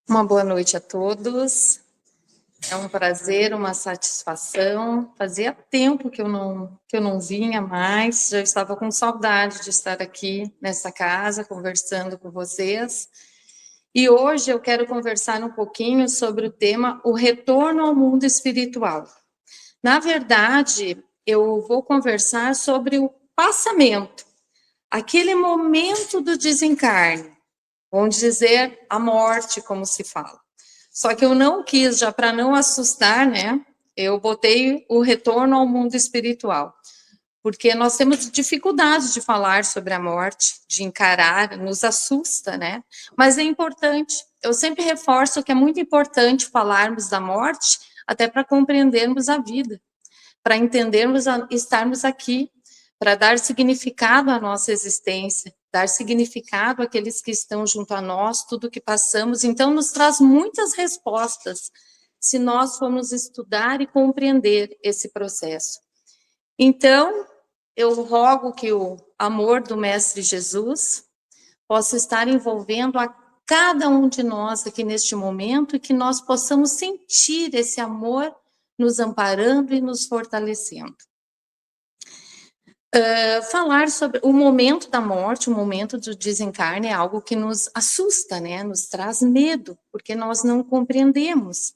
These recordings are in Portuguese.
Uma boa noite a todos. É um prazer, uma satisfação. Fazia tempo que eu não vinha mais, já estava com saudade de estar aqui nessa casa conversando com vocês. E hoje eu quero conversar um pouquinho sobre o tema o retorno ao mundo espiritual. Na verdade, eu vou conversar sobre o passamento, aquele momento do desencarne, vamos dizer a morte, como se fala. Só que eu não quis, já para não assustar, né? Eu botei o retorno ao mundo espiritual, porque nós temos dificuldade de falar sobre a morte, de encarar, nos assusta, né? Mas é importante. Eu sempre reforço que é muito importante falarmos da morte, até para compreendermos a vida, para entendermos, estarmos aqui, para dar significado à nossa existência, dar significado àqueles que estão junto a nós, tudo que passamos. Então, nos traz muitas respostas, se nós formos estudar e compreender esse processo. Então, eu rogo que o amor do Mestre Jesus possa estar envolvendo a cada um de nós aqui neste momento e que nós possamos sentir esse amor nos amparando e nos fortalecendo. Falar sobre o momento da morte, o momento do desencarne é algo que nos assusta, né? Nos traz medo, porque nós não compreendemos.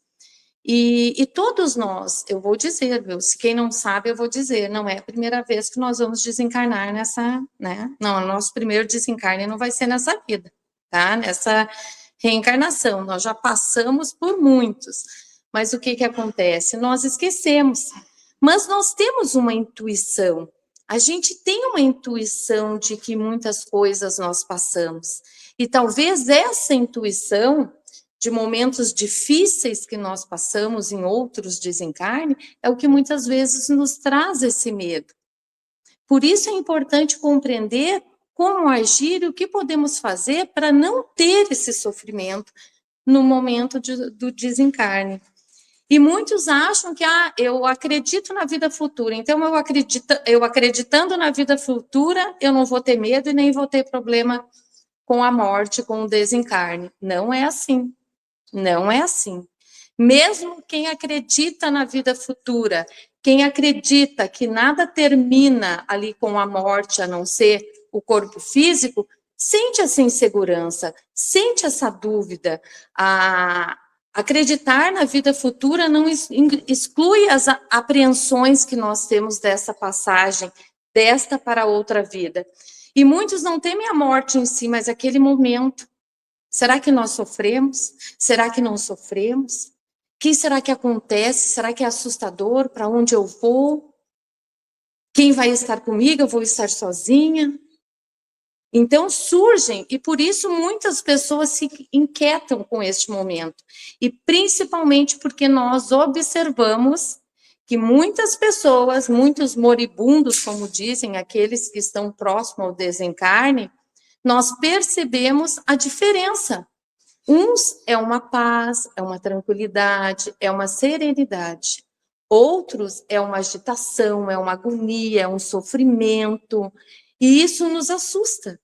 E todos nós, eu vou dizer, viu? Se quem não sabe, eu vou dizer, não é a primeira vez que nós vamos desencarnar nessa, né? Não, o nosso primeiro desencarne não vai ser nessa vida, tá? Nessa reencarnação, nós já passamos por muitos. Mas o que que acontece? Nós esquecemos. Mas nós temos uma intuição. A gente tem uma intuição de que muitas coisas nós passamos. E talvez essa intuição de momentos difíceis que nós passamos em outros desencarne, é o que muitas vezes nos traz esse medo. Por isso é importante compreender como agir e o que podemos fazer para não ter esse sofrimento no momento do desencarne. E muitos acham que eu acredito na vida futura, então eu acreditando na vida futura, eu não vou ter medo e nem vou ter problema com a morte, com o desencarne. Não é assim. Não é assim. Mesmo quem acredita na vida futura, quem acredita que nada termina ali com a morte, a não ser o corpo físico, sente essa insegurança, sente essa dúvida. Acreditar na vida futura não exclui as apreensões que nós temos dessa passagem, desta para outra vida. E muitos não temem a morte em si, mas aquele momento. Será que nós sofremos? Será que não sofremos? O que será que acontece? Será que é assustador? Para onde eu vou? Quem vai estar comigo? Eu vou estar sozinha? Então surgem, e por isso muitas pessoas se inquietam com este momento. E principalmente porque nós observamos que muitas pessoas, muitos moribundos, como dizem, aqueles que estão próximos ao desencarne, nós percebemos a diferença. Uns é uma paz, é uma tranquilidade, é uma serenidade. Outros é uma agitação, é uma agonia, é um sofrimento. E isso nos assusta.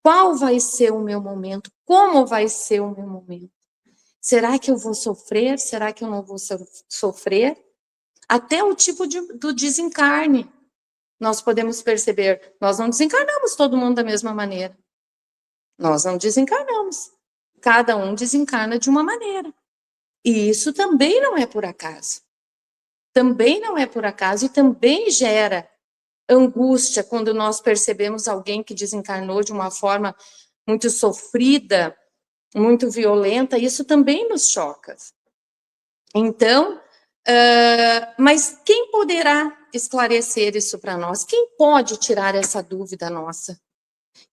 Qual vai ser o meu momento? Como vai ser o meu momento? Será que eu vou sofrer? Será que eu não vou sofrer? Até o tipo do desencarne. Nós podemos perceber, nós não desencarnamos todo mundo da mesma maneira. Nós não desencarnamos. Cada um desencarna de uma maneira. E isso também não é por acaso. Também não é por acaso e também gera angústia quando nós percebemos alguém que desencarnou de uma forma muito sofrida, muito violenta, isso também nos choca. Então, mas quem poderá esclarecer isso para nós? Quem pode tirar essa dúvida nossa?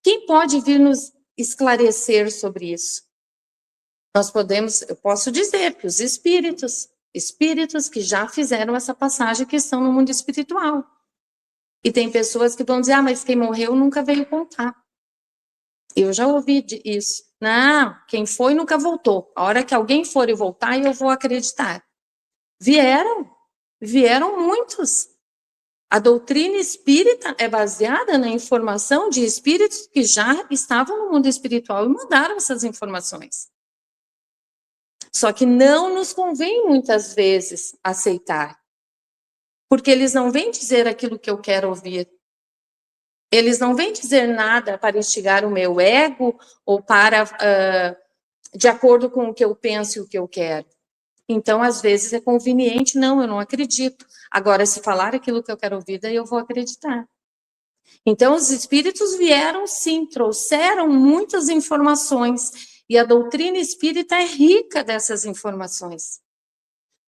Quem pode vir nos esclarecer sobre isso? Eu posso dizer que os espíritos que já fizeram essa passagem, que estão no mundo espiritual. E tem pessoas que vão dizer, mas quem morreu nunca veio contar. Eu já ouvi isso. Não, quem foi nunca voltou. A hora que alguém for e voltar, eu vou acreditar. Vieram muitos. A doutrina espírita é baseada na informação de espíritos que já estavam no mundo espiritual e mandaram essas informações. Só que não nos convém muitas vezes aceitar, porque eles não vêm dizer aquilo que eu quero ouvir. Eles não vêm dizer nada para instigar o meu ego ou para de acordo com o que eu penso e o que eu quero. Então, às vezes é conveniente, não, eu não acredito. Agora, se falar aquilo que eu quero ouvir, daí eu vou acreditar. Então, os espíritos vieram, sim, trouxeram muitas informações, e a doutrina espírita é rica dessas informações.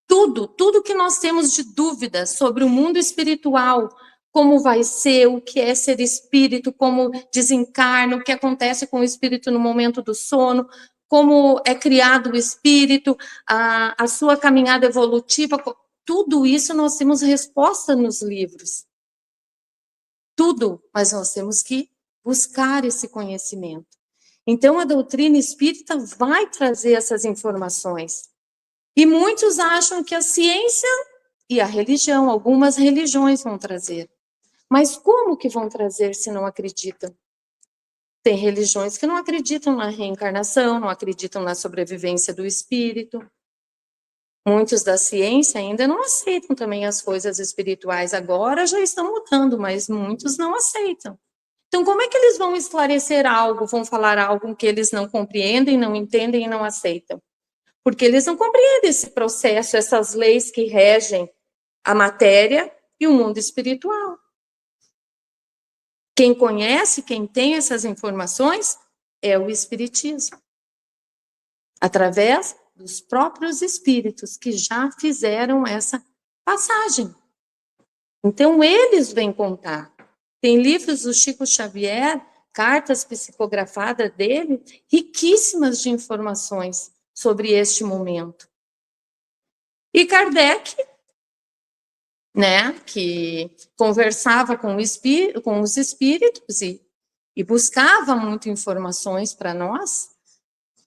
Tudo que nós temos de dúvida sobre o mundo espiritual, como vai ser, o que é ser espírito, como desencarna, o que acontece com o espírito no momento do sono, como é criado o espírito, a sua caminhada evolutiva, tudo isso nós temos resposta nos livros. Tudo, mas nós temos que buscar esse conhecimento. Então, a doutrina espírita vai trazer essas informações. E muitos acham que a ciência e a religião, algumas religiões vão trazer. Mas como que vão trazer se não acreditam? Tem religiões que não acreditam na reencarnação, não acreditam na sobrevivência do espírito. Muitos da ciência ainda não aceitam também as coisas espirituais. Agora já estão mudando, mas muitos não aceitam. Então, como é que eles vão esclarecer algo, vão falar algo que eles não compreendem, não entendem e não aceitam? Porque eles não compreendem esse processo, essas leis que regem a matéria e o mundo espiritual. Quem conhece, quem tem essas informações, é o espiritismo. Através dos próprios espíritos que já fizeram essa passagem. Então, eles vêm contar. Tem livros do Chico Xavier, cartas psicografadas dele, riquíssimas de informações sobre este momento. E Kardec, né, que conversava com os espíritos e buscava muitas informações para nós,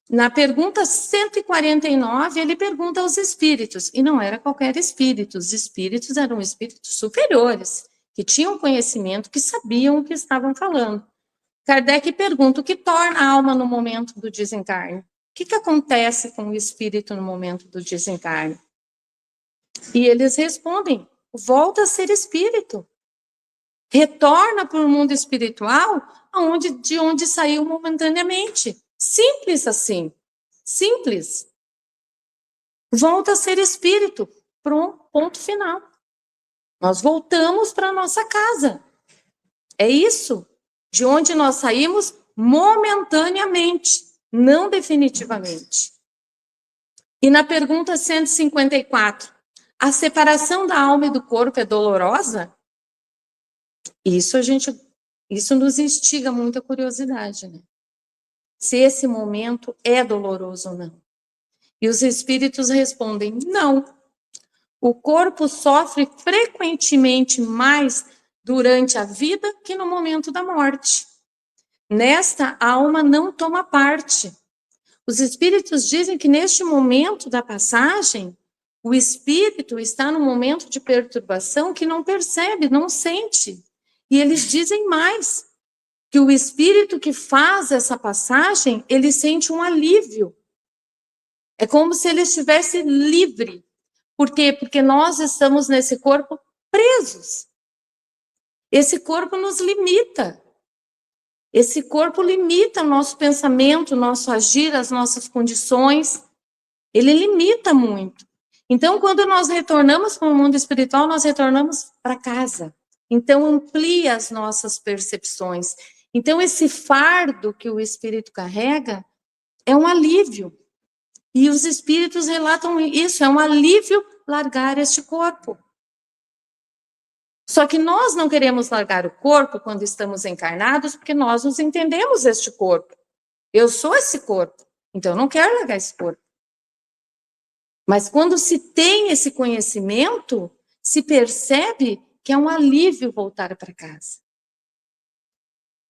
na pergunta 149, ele pergunta aos espíritos, e não era qualquer espírito, os espíritos eram espíritos superiores, que tinham conhecimento, que sabiam o que estavam falando. Kardec pergunta o que torna a alma no momento do desencarne. O que acontece com o espírito no momento do desencarne? E eles respondem, volta a ser espírito. Retorna para o mundo espiritual de onde saiu momentaneamente. Simples assim. Simples. Volta a ser espírito. Pronto, ponto final. Nós voltamos para a nossa casa. É isso. De onde nós saímos momentaneamente, não definitivamente. E na pergunta 154, a separação da alma e do corpo é dolorosa? Isso nos instiga muita curiosidade, né? Se esse momento é doloroso ou não. E os espíritos respondem, não. O corpo sofre frequentemente mais durante a vida que no momento da morte. Nesta, a alma não toma parte. Os espíritos dizem que neste momento da passagem, o espírito está num momento de perturbação que não percebe, não sente. E eles dizem mais, que o espírito que faz essa passagem, ele sente um alívio. É como se ele estivesse livre. Por quê? Porque nós estamos nesse corpo presos. Esse corpo nos limita. Esse corpo limita o nosso pensamento, o nosso agir, as nossas condições. Ele limita muito. Então, quando nós retornamos para o mundo espiritual, nós retornamos para casa. Então, amplia as nossas percepções. Então, esse fardo que o espírito carrega é um alívio. E os espíritos relatam isso, é um alívio largar este corpo. Só que nós não queremos largar o corpo quando estamos encarnados, porque nós nos entendemos este corpo. Eu sou esse corpo, então eu não quero largar esse corpo. Mas quando se tem esse conhecimento, se percebe que é um alívio voltar para casa.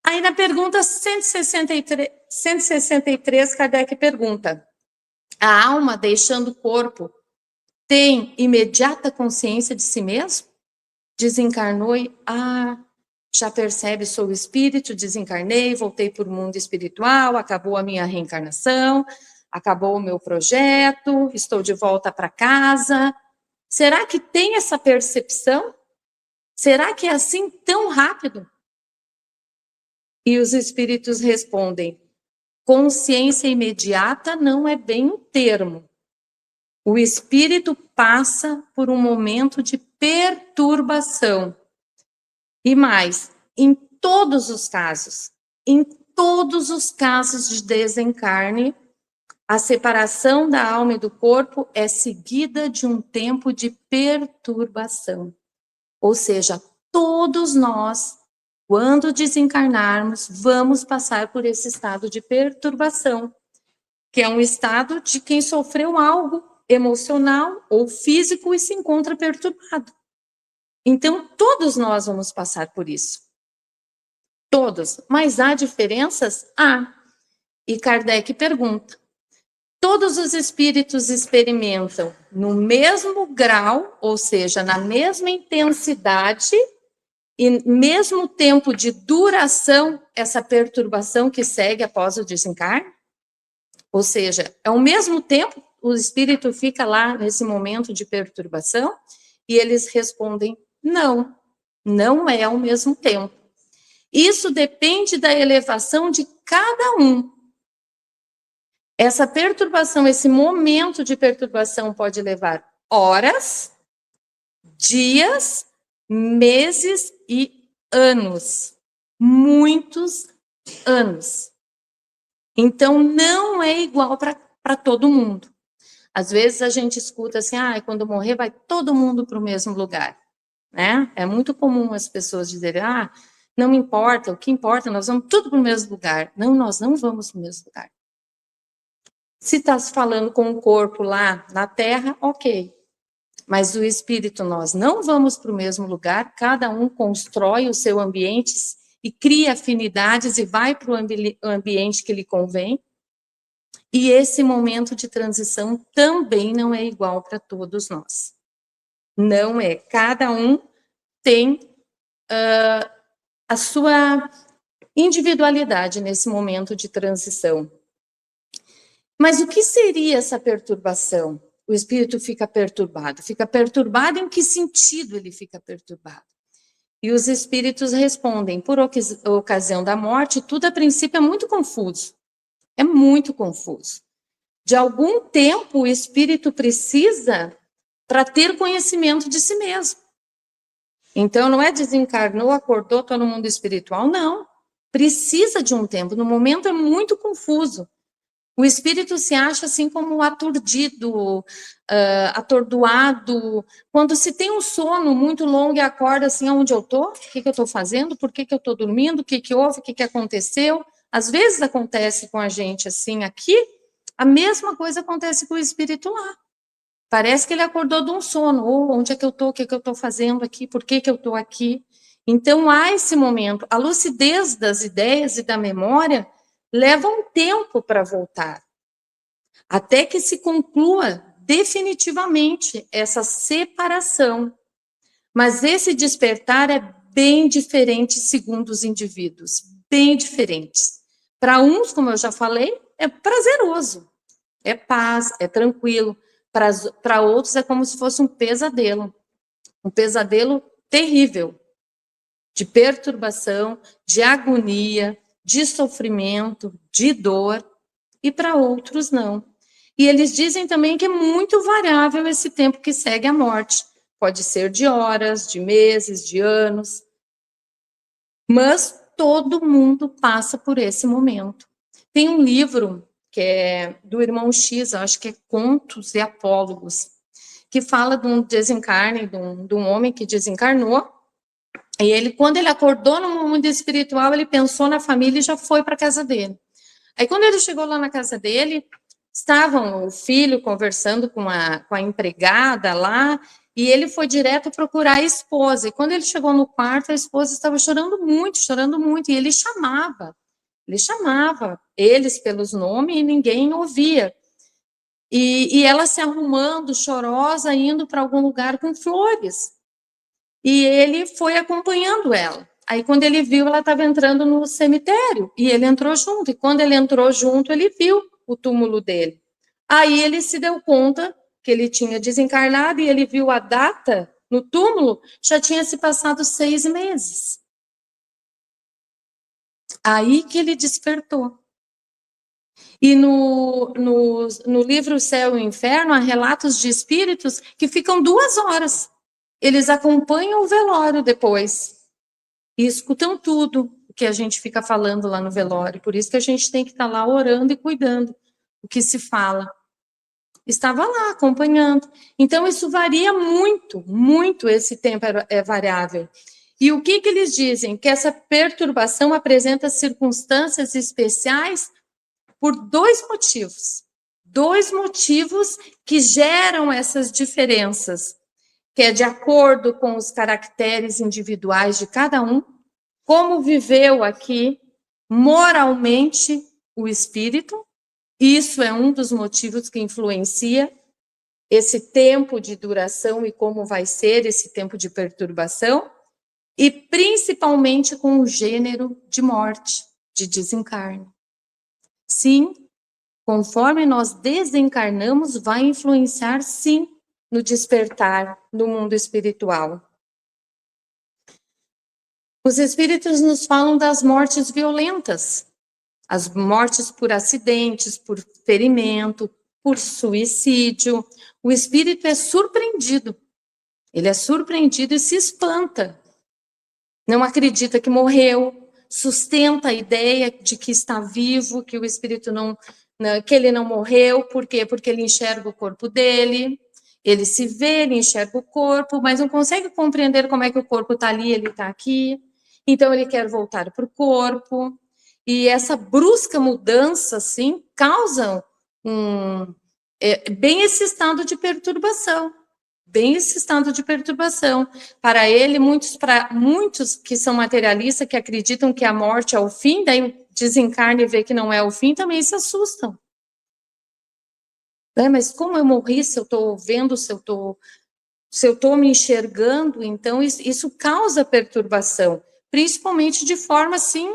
Aí na pergunta 163, Kardec pergunta, a alma, deixando o corpo, tem imediata consciência de si mesmo? Desencarnou e, já percebe, sou o espírito, desencarnei, voltei para o mundo espiritual, acabou a minha reencarnação, acabou o meu projeto, estou de volta para casa. Será que tem essa percepção? Será que é assim tão rápido? E os espíritos respondem: consciência imediata não é bem o termo. O espírito passa por um momento de perturbação. E mais, em todos os casos de desencarne, a separação da alma e do corpo é seguida de um tempo de perturbação. Ou seja, todos nós, quando desencarnarmos, vamos passar por esse estado de perturbação, que é um estado de quem sofreu algo emocional ou físico e se encontra perturbado. Então, todos nós vamos passar por isso. Todos. Mas há diferenças? Há. E Kardec pergunta: todos os espíritos experimentam no mesmo grau, ou seja, na mesma intensidade e mesmo tempo de duração, essa perturbação que segue após o desencarne? Ou seja, é o mesmo tempo, o espírito fica lá nesse momento de perturbação? E eles respondem: não, não é ao mesmo tempo. Isso depende da elevação de cada um. Essa perturbação, esse momento de perturbação pode levar horas, dias, meses e anos. Muitos anos. Então, não é igual para todo mundo. Às vezes a gente escuta assim: quando morrer vai todo mundo para o mesmo lugar. Né? É muito comum as pessoas dizerem: não me importa, o que importa, nós vamos tudo para o mesmo lugar. Não, nós não vamos para o mesmo lugar. Se está se falando com o corpo lá na Terra, ok. Mas o espírito, nós não vamos para o mesmo lugar, cada um constrói o seu ambiente e cria afinidades e vai para o ambiente que lhe convém. E esse momento de transição também não é igual para todos nós. Não é. Cada um tem a sua individualidade nesse momento de transição. Mas o que seria essa perturbação? O espírito fica perturbado. Fica perturbado em que sentido ele fica perturbado? E os espíritos respondem: por ocasião da morte, tudo a princípio é muito confuso. É muito confuso. De algum tempo o espírito precisa para ter conhecimento de si mesmo. Então, não é desencarnou, acordou, estou no mundo espiritual, não. Precisa de um tempo. No momento é muito confuso. O espírito se acha assim como aturdido, atordoado. Quando se tem um sono muito longo e acorda assim: onde eu estou? O que eu estou fazendo? Por que eu estou dormindo? O que houve? O que aconteceu? Às vezes acontece com a gente assim aqui, a mesma coisa acontece com o espírito lá. Parece que ele acordou de um sono. Onde é que eu estou? O que eu estou fazendo aqui? Por que eu estou aqui? Então, há esse momento. A lucidez das ideias e da memória leva um tempo para voltar, até que se conclua definitivamente essa separação. Mas esse despertar é bem diferente segundo os indivíduos, bem diferentes. Para uns, como eu já falei, é prazeroso, é paz, é tranquilo. Para outros é como se fosse um pesadelo terrível, de perturbação, de agonia, de sofrimento, de dor, e para outros não. E eles dizem também que é muito variável esse tempo que segue a morte. Pode ser de horas, de meses, de anos. Mas todo mundo passa por esse momento. Tem um livro que é do irmão X, acho que é Contos e Apólogos, que fala de um desencarne, de um homem que desencarnou. E ele, quando ele acordou no mundo espiritual, ele pensou na família e já foi para a casa dele. Aí, quando ele chegou lá na casa dele, estavam o filho conversando com a empregada lá, e ele foi direto procurar a esposa. E quando ele chegou no quarto, a esposa estava chorando muito, e ele chamava eles pelos nomes e ninguém ouvia. E ela se arrumando, chorosa, indo para algum lugar com flores. E ele foi acompanhando ela. Aí, quando ele viu, ela estava entrando no cemitério, e ele entrou junto. E quando ele entrou junto, ele viu o túmulo dele. Aí ele se deu conta que ele tinha desencarnado e ele viu a data no túmulo, já tinha se passado 6 meses. Aí que ele despertou. E no livro Céu e Inferno, há relatos de espíritos que ficam 2 horas. Eles acompanham o velório depois e escutam tudo o que a gente fica falando lá no velório. Por isso que a gente tem que estar lá orando e cuidando o que se fala. Estava lá acompanhando. Então, isso varia muito, muito, esse tempo é variável. E o que eles dizem? Que essa perturbação apresenta circunstâncias especiais por 2 motivos. 2 motivos que geram essas diferenças, que é de acordo com os caracteres individuais de cada um, como viveu aqui moralmente o espírito. Isso é um dos motivos que influencia esse tempo de duração e como vai ser esse tempo de perturbação, e principalmente com o gênero de morte, de desencarne. Sim, conforme nós desencarnamos, vai influenciar, sim, no despertar do mundo espiritual. Os espíritos nos falam das mortes violentas, as mortes por acidentes, por ferimento, por suicídio. O espírito é surpreendido. Ele é surpreendido e se espanta. Não acredita que morreu, sustenta a ideia de que está vivo, que o espírito que ele não morreu. Por quê? Porque ele enxerga o corpo dele, ele se vê, ele enxerga o corpo, mas não consegue compreender como é que o corpo está ali, ele está aqui. Então ele quer voltar para o corpo. E essa brusca mudança, assim, causa bem esse estado de perturbação. Bem esse estado de perturbação. Para ele, muitos que são materialistas, que acreditam que a morte é o fim, daí desencarna e vê que não é o fim, também se assustam. Mas como eu morri, se eu estou vendo, se eu estou me enxergando, então isso causa perturbação, principalmente de forma assim,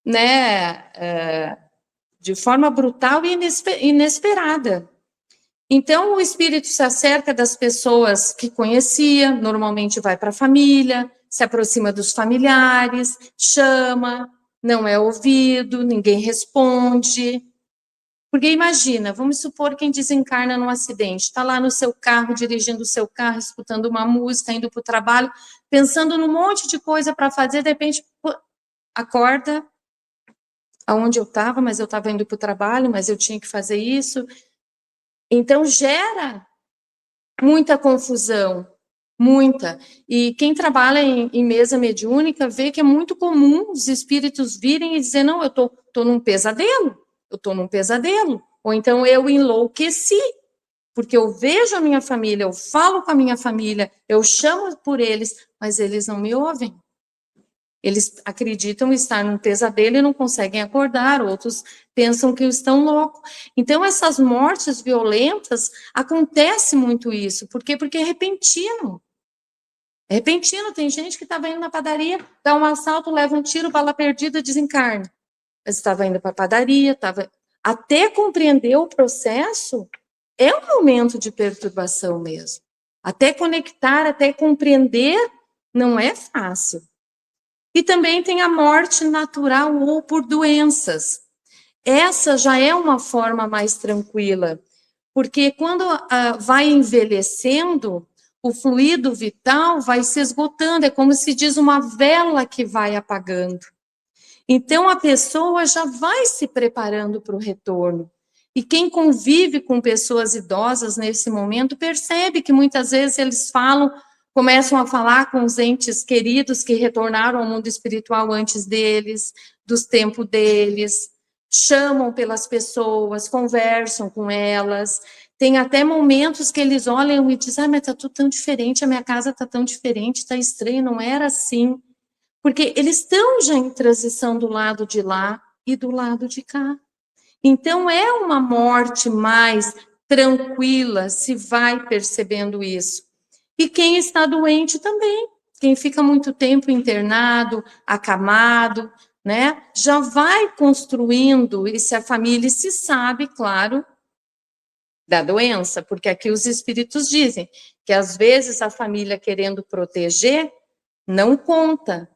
né, de forma brutal e inesperada. Então, o espírito se acerca das pessoas que conhecia, normalmente vai para a família, se aproxima dos familiares, chama, não é ouvido, ninguém responde. Porque imagina, vamos supor quem desencarna num acidente, está lá no seu carro, dirigindo o seu carro, escutando uma música, indo para o trabalho, pensando num monte de coisa para fazer, de repente, acorda, aonde eu estava, mas eu estava indo para o trabalho, mas eu tinha que fazer isso. Então, gera muita confusão, muita. E quem trabalha em mesa mediúnica vê que é muito comum os espíritos virem e dizer, não, eu estou num pesadelo, eu estou num pesadelo. Ou então eu enlouqueci, porque eu vejo a minha família, eu falo com a minha família, eu chamo por eles, mas eles não me ouvem. Eles acreditam estar num pesadelo e não conseguem acordar, outros pensam que estão loucos. Então, essas mortes violentas, acontece muito isso. Por quê? Porque é repentino. É repentino. Tem gente que estava indo na padaria, dá um assalto, leva um tiro, bala perdida, desencarna. Mas estava indo para a padaria, estava... Até compreender o processo, é um momento de perturbação mesmo. Até conectar, até compreender, não é fácil. E também tem a morte natural ou por doenças. Essa já é uma forma mais tranquila, porque quando vai envelhecendo, o fluido vital vai se esgotando, é como se diz uma vela que vai apagando. Então a pessoa já vai se preparando para o retorno. E quem convive com pessoas idosas nesse momento percebe que muitas vezes eles começam a falar com os entes queridos que retornaram ao mundo espiritual antes deles, dos tempos deles, chamam pelas pessoas, conversam com elas. Tem até momentos que eles olham e dizem, mas está tudo tão diferente, a minha casa está tão diferente, está estranho, não era assim. Porque eles estão já em transição do lado de lá e do lado de cá. Então, é uma morte mais tranquila, se vai percebendo isso. E quem está doente também, quem fica muito tempo internado, acamado, né, já vai construindo, e se a família se sabe, claro, da doença, porque aqui os espíritos dizem que às vezes a família querendo proteger não conta,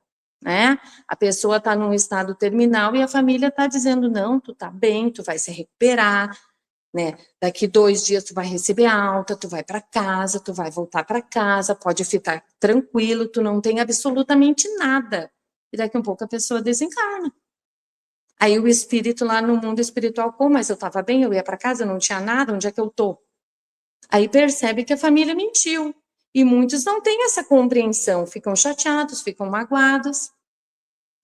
né? A pessoa está num estado terminal e a família está dizendo, não, tu tá bem, tu vai se recuperar, né? Daqui 2 dias tu vai receber alta, tu vai para casa, tu vai voltar para casa, pode ficar tranquilo, tu não tem absolutamente nada. E daqui a um pouco a pessoa desencarna. Aí o espírito lá no mundo espiritual, pô, mas eu estava bem, eu ia para casa, eu não tinha nada, onde é que eu tô? Aí percebe que a família mentiu. E muitos não têm essa compreensão, ficam chateados, ficam magoados.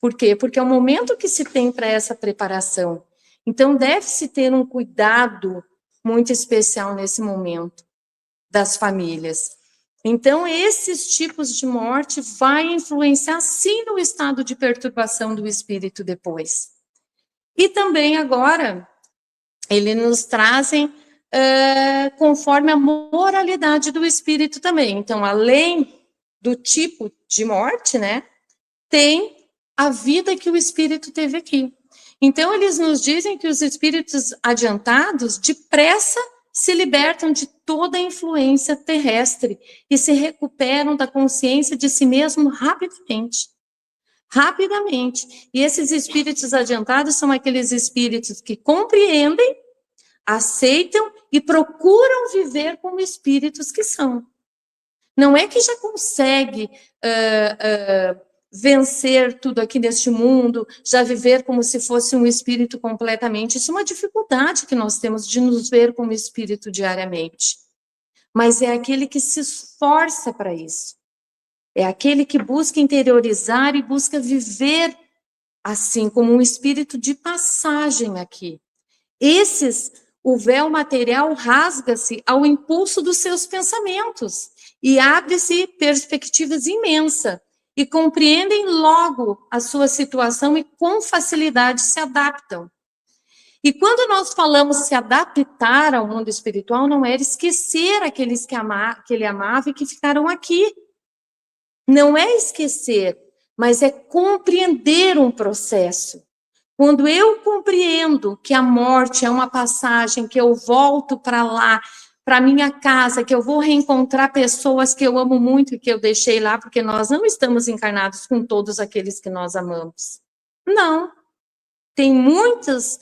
Por quê? Porque é o momento que se tem para essa preparação. Então, deve-se ter um cuidado muito especial nesse momento das famílias. Então, esses tipos de morte vai influenciar, sim, no estado de perturbação do espírito depois. E também agora, eles nos trazem conforme a moralidade do espírito também. Então, além do tipo de morte, né, tem a vida que o espírito teve aqui. Então, eles nos dizem que os espíritos adiantados, depressa, se libertam de toda a influência terrestre e se recuperam da consciência de si mesmo rapidamente. Rapidamente. E esses espíritos adiantados são aqueles espíritos que compreendem, aceitam e procuram viver como espíritos que são. Não é que já consegue vencer tudo aqui neste mundo, já viver como se fosse um espírito completamente. Isso é uma dificuldade que nós temos de nos ver como espírito diariamente. Mas é aquele que se esforça para isso. É aquele que busca interiorizar e busca viver assim, como um espírito de passagem aqui. Esses, o véu material rasga-se ao impulso dos seus pensamentos e abre-se perspectivas imensas e compreendem logo a sua situação e com facilidade se adaptam. E quando nós falamos se adaptar ao mundo espiritual, não era esquecer aqueles que ele amava e que ficaram aqui. Não é esquecer, mas é compreender um processo. Quando eu compreendo que a morte é uma passagem, que eu volto para lá, para minha casa, que eu vou reencontrar pessoas que eu amo muito e que eu deixei lá, porque nós não estamos encarnados com todos aqueles que nós amamos. Não. Tem muitos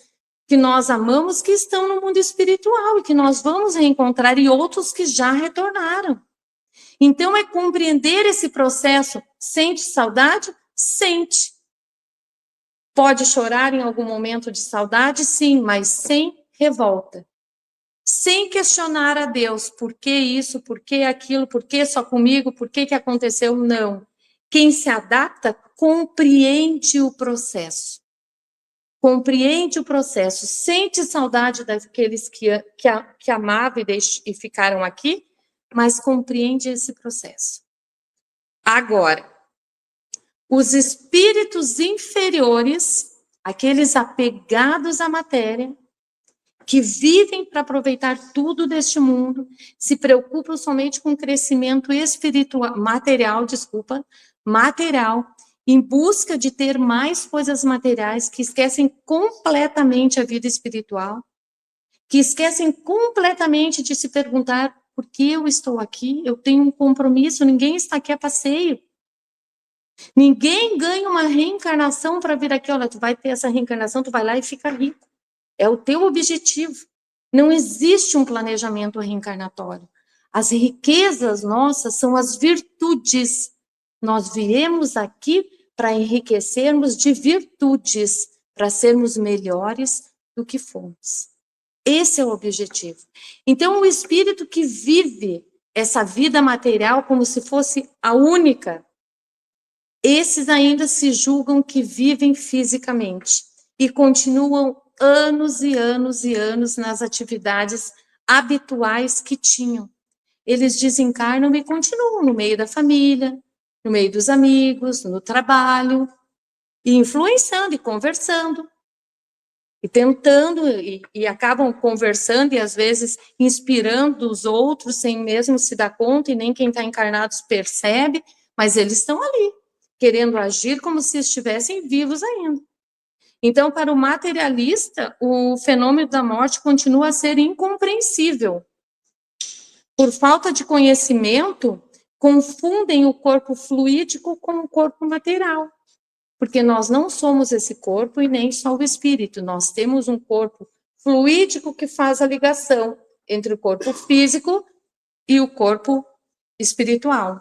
que nós amamos que estão no mundo espiritual e que nós vamos reencontrar, e outros que já retornaram. Então, é compreender esse processo. Sente saudade? Sente. Pode chorar em algum momento de saudade? Sim, mas sem revolta. Sem questionar a Deus, por que isso, por que aquilo, por que só comigo, por que aconteceu? Não. Quem se adapta compreende o processo. Compreende o processo, sente saudade daqueles que amavam e ficaram aqui, mas compreende esse processo. Agora, os espíritos inferiores, aqueles apegados à matéria, que vivem para aproveitar tudo deste mundo, se preocupam somente com o crescimento espiritual, material, em busca de ter mais coisas materiais, que esquecem completamente a vida espiritual, que esquecem completamente de se perguntar por que eu estou aqui, eu tenho um compromisso, ninguém está aqui a passeio. Ninguém ganha uma reencarnação para vir aqui, olha, tu vai ter essa reencarnação, tu vai lá e fica rico. É o teu objetivo. Não existe um planejamento reencarnatório. As riquezas nossas são as virtudes. Nós viemos aqui para enriquecermos de virtudes, para sermos melhores do que fomos. Esse é o objetivo. Então, o espírito que vive essa vida material como se fosse a única, esses ainda se julgam que vivem fisicamente e continuam anos e anos e anos nas atividades habituais que tinham. Eles desencarnam e continuam no meio da família, no meio dos amigos, no trabalho, e influenciando e conversando, e tentando, e acabam conversando e às vezes inspirando os outros sem mesmo se dar conta, e nem quem está encarnado percebe, mas eles estão ali, querendo agir como se estivessem vivos ainda. Então, para o materialista, o fenômeno da morte continua a ser incompreensível. Por falta de conhecimento, confundem o corpo fluídico com o corpo material. Porque nós não somos esse corpo e nem só o espírito. Nós temos um corpo fluídico que faz a ligação entre o corpo físico e o corpo espiritual.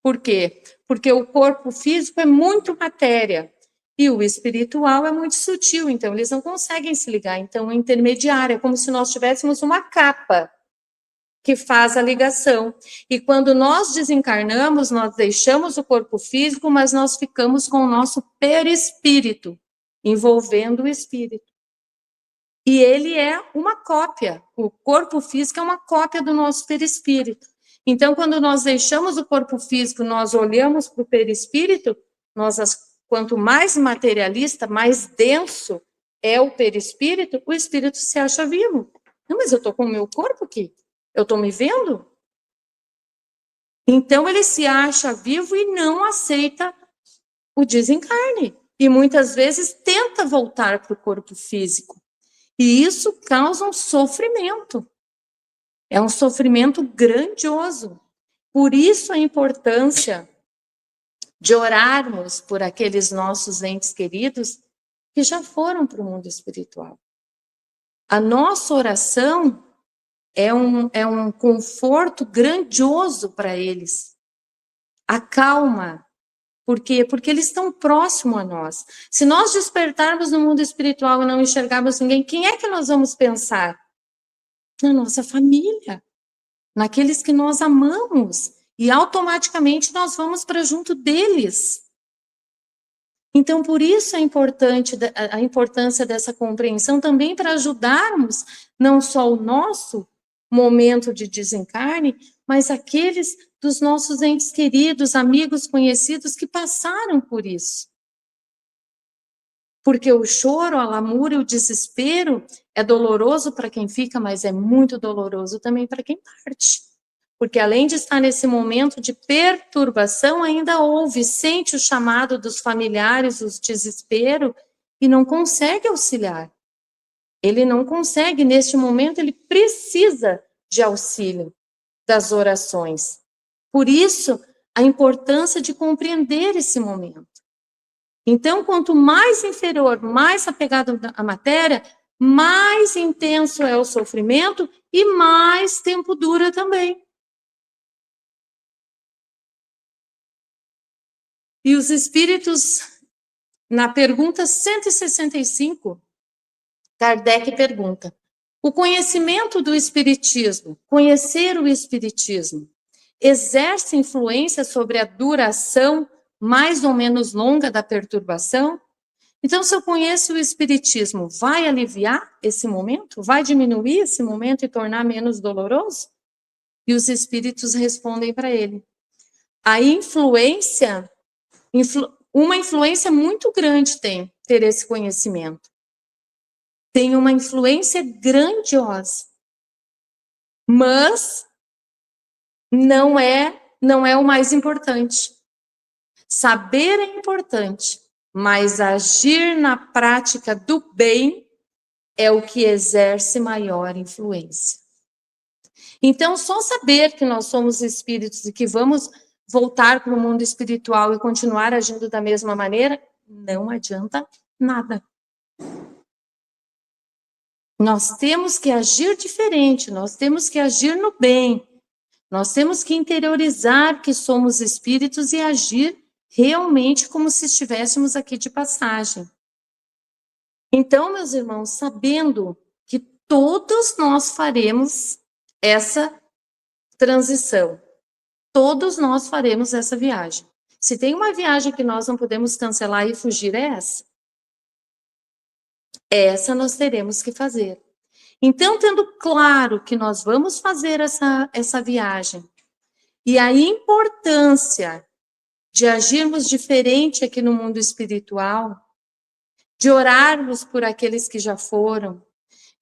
Por quê? Porque o corpo físico é muito matéria e o espiritual é muito sutil, então eles não conseguem se ligar. Então, o intermediário é como se nós tivéssemos uma capa que faz a ligação. E quando nós desencarnamos, nós deixamos o corpo físico, mas nós ficamos com o nosso perispírito, envolvendo o espírito. E ele é uma cópia, o corpo físico é uma cópia do nosso perispírito. Então, quando nós deixamos o corpo físico, nós olhamos para o perispírito, quanto mais materialista, mais denso é o perispírito, o espírito se acha vivo. Não, mas eu estou com o meu corpo aqui, eu estou me vendo? Então, ele se acha vivo e não aceita o desencarne. E muitas vezes tenta voltar para o corpo físico. E isso causa um sofrimento. É um sofrimento grandioso. Por isso a importância de orarmos por aqueles nossos entes queridos que já foram para o mundo espiritual. A nossa oração é um conforto grandioso para eles. Acalma. Por quê? Porque eles estão próximos a nós. Se nós despertarmos no mundo espiritual e não enxergarmos ninguém, quem é que nós vamos pensar? Na nossa família, naqueles que nós amamos. E automaticamente nós vamos para junto deles. Então, por isso a importância dessa compreensão também para ajudarmos não só o nosso momento de desencarne, mas aqueles dos nossos entes queridos, amigos, conhecidos que passaram por isso. Porque o choro, a lamúria, o desespero é doloroso para quem fica, mas é muito doloroso também para quem parte. Porque além de estar nesse momento de perturbação, ainda sente o chamado dos familiares, o desespero, e não consegue auxiliar. Ele não consegue, neste momento, ele precisa de auxílio das orações. Por isso, a importância de compreender esse momento. Então, quanto mais inferior, mais apegado à matéria, mais intenso é o sofrimento e mais tempo dura também. E os espíritos, na pergunta 165, Kardec pergunta: o conhecimento do espiritismo, conhecer o espiritismo, exerce influência sobre a duração mais ou menos longa da perturbação? Então, se eu conheço o espiritismo, vai aliviar esse momento? Vai diminuir esse momento e tornar menos doloroso? E os espíritos respondem para ele: a influência, uma influência muito grande tem ter esse conhecimento. Tem uma influência grandiosa. Mas não é o mais importante. Saber é importante, mas agir na prática do bem é o que exerce maior influência. Então, só saber que nós somos espíritos e que vamos voltar para o mundo espiritual e continuar agindo da mesma maneira, não adianta nada. Nós temos que agir diferente, nós temos que agir no bem. Nós temos que interiorizar que somos espíritos e agir realmente como se estivéssemos aqui de passagem. Então, meus irmãos, sabendo que todos nós faremos essa transição, todos nós faremos essa viagem. Se tem uma viagem que nós não podemos cancelar e fugir, é essa. Essa nós teremos que fazer. Então, tendo claro que nós vamos fazer essa viagem, e a importância de agirmos diferente aqui no mundo espiritual, de orarmos por aqueles que já foram,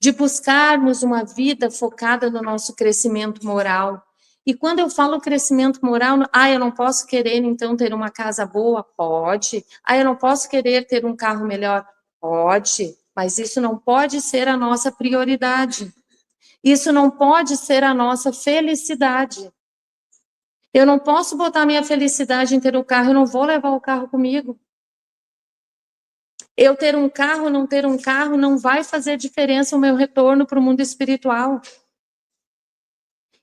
de buscarmos uma vida focada no nosso crescimento moral. E quando eu falo crescimento moral, eu não posso querer, então, ter uma casa boa? Pode. Eu não posso querer ter um carro melhor? Pode, mas isso não pode ser a nossa prioridade. Isso não pode ser a nossa felicidade. Eu não posso botar minha felicidade em ter o carro, eu não vou levar o carro comigo. Eu ter um carro, não ter um carro, não vai fazer diferença o meu retorno para o mundo espiritual.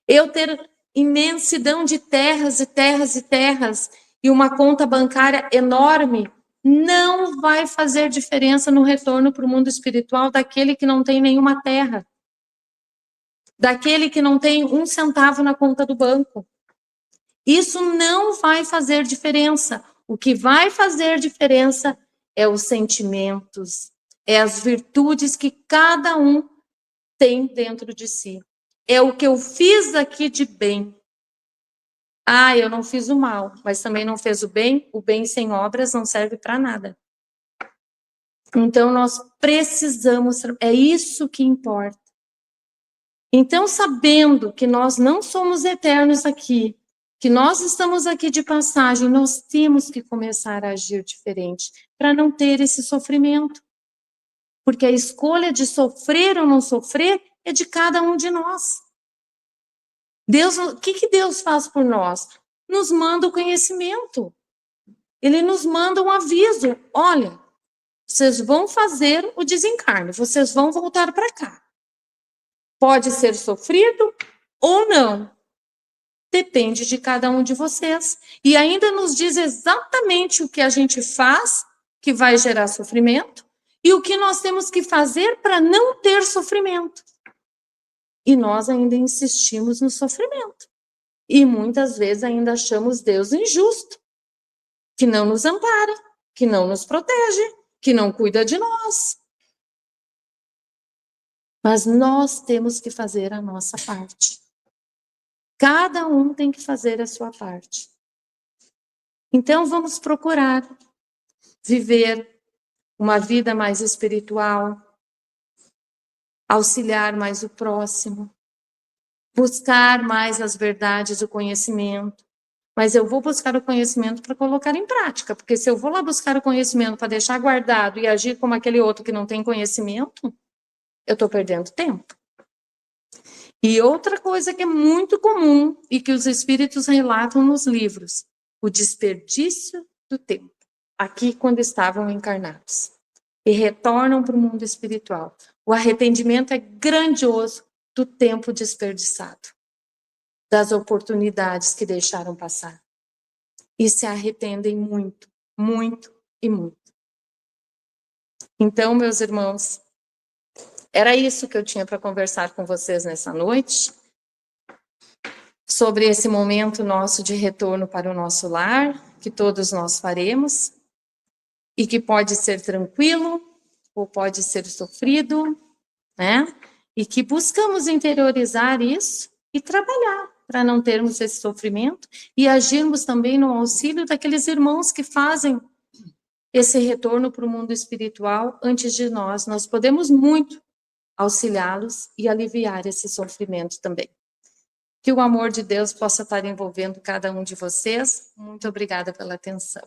Eu ter imensidão de terras e terras e terras e uma conta bancária enorme não vai fazer diferença no retorno para o mundo espiritual daquele que não tem nenhuma terra, daquele que não tem um centavo na conta do banco. Isso não vai fazer diferença. O que vai fazer diferença é os sentimentos, é as virtudes que cada um tem dentro de si. É o que eu fiz aqui de bem. Ah, eu não fiz o mal, mas também não fez o bem. O bem sem obras não serve para nada. Então, nós precisamos, é isso que importa. Então, sabendo que nós não somos eternos aqui, que nós estamos aqui de passagem, nós temos que começar a agir diferente para não ter esse sofrimento. Porque a escolha de sofrer ou não sofrer é de cada um de nós. Deus, o que Deus faz por nós? Nos manda o conhecimento. Ele nos manda um aviso. Olha, vocês vão fazer o desencarne, vocês vão voltar para cá. Pode ser sofrido ou não. Depende de cada um de vocês. E ainda nos diz exatamente o que a gente faz que vai gerar sofrimento e o que nós temos que fazer para não ter sofrimento. E nós ainda insistimos no sofrimento. E muitas vezes ainda achamos Deus injusto, que não nos ampara, que não nos protege, que não cuida de nós. Mas nós temos que fazer a nossa parte. Cada um tem que fazer a sua parte. Então vamos procurar viver uma vida mais espiritual, auxiliar mais o próximo, buscar mais as verdades do conhecimento. Mas eu vou buscar o conhecimento para colocar em prática, porque se eu vou lá buscar o conhecimento para deixar guardado e agir como aquele outro que não tem conhecimento, eu estou perdendo tempo. E outra coisa que é muito comum e que os espíritos relatam nos livros, o desperdício do tempo, aqui quando estavam encarnados, e retornam para o mundo espiritual. O arrependimento é grandioso do tempo desperdiçado, das oportunidades que deixaram passar. E se arrependem muito, muito e muito. Então, meus irmãos, era isso que eu tinha para conversar com vocês nessa noite, sobre esse momento nosso de retorno para o nosso lar, que todos nós faremos, e que pode ser tranquilo, ou pode ser sofrido, né? E que buscamos interiorizar isso e trabalhar para não termos esse sofrimento e agirmos também no auxílio daqueles irmãos que fazem esse retorno para o mundo espiritual antes de nós. Nós podemos muito auxiliá-los e aliviar esse sofrimento também. Que o amor de Deus possa estar envolvendo cada um de vocês. Muito obrigada pela atenção.